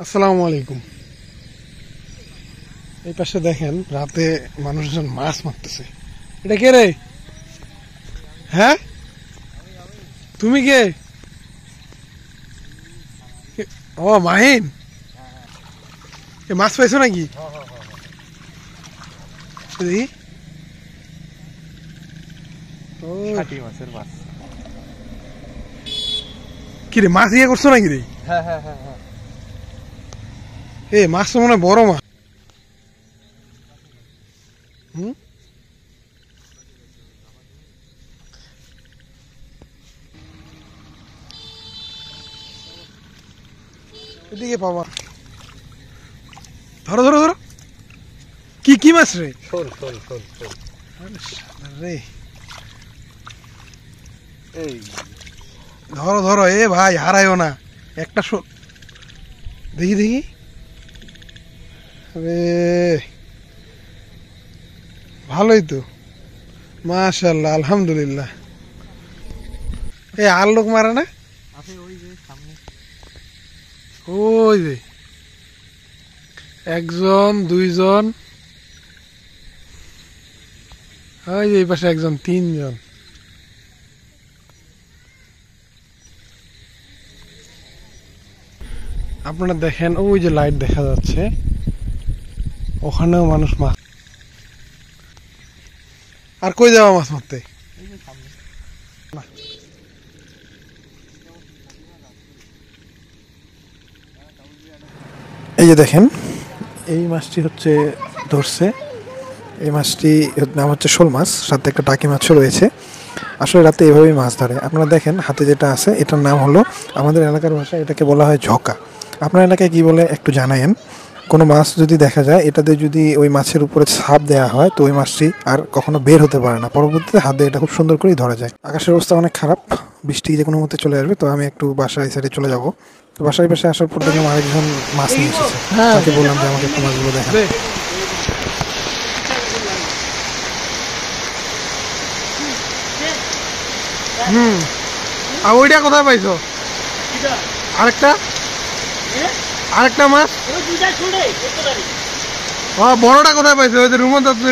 আসসালামু আলাইকুম। এই পাশে দেখেন রাতে মানুষজন মাছ মারতেছে। এটা কে রে? হ্যাঁ, তুমি কে? ও মাহিন, মাছ পাইছো নাকি? দেখি। কি রে, মাছ ইয়ে করছো নাকি রে? এ মাছ তো মনে হয় বড় মাছ। এদিকে পাবা। ধরো ধরো ধরো। কি কি মাছ রে? রে ধরো ধরো, এ ভাই হারাইও না একটা। দেখি দেখি। আরে ভালোই তো, মাশাআল্লাহ, আলহামদুলিল্লাহ। এ আর লোক মারে না? ওই যে একজন, দুইজন, ওই যে এই পাশে একজন, তিনজন। আপনারা দেখেন ওই যে লাইট দেখা যাচ্ছে, ওখানেও মানুষ মাছ। আর কই যাওয়া মাছ মারতে? এই যে দেখেন, এই মাছটি হচ্ছে ধরছে। এই মাছটি নাম হচ্ছে শোল মাছ, সাথে একটা টাকি মাছও রয়েছে। আসলে রাতে এভাবেই মাছ ধরে। আপনারা দেখেন হাতে যেটা আছে, এটার নাম হলো, আমাদের এলাকার ভাষায় এটাকে বলা হয় ঝকা। আপনার এলাকায় কি বলে একটু জানায়েন। কোনো মাছ যদি দেখা যায়, এটাতে যদি ওই মাছের উপরে ছাপ দেওয়া হয়, তো ওই মাছটি আর কখনো বের হতে পারে না। পরবর্তীতে হাত দিয়ে এটা খুব সুন্দর করেই ধরা যায়। আকাশের অবস্থা অনেক খারাপ, বৃষ্টি যে কোনো মধ্যে চলে আসবে। তো আমি একটু বাসায় সাইডে চলে যাবো। তো বাসায় পাশে আসার পর দেখলাম আরেকজন মাছ নিয়ে এসেছে। তাকে বললাম যে আমাকে একটু মাছগুলো দেখা। আর ওইটা কোথায় পাইছো? আরেকটা আরেকটা মাছ বড়টা কোথায় পাইছো? ওই যে রুমন দত্ত।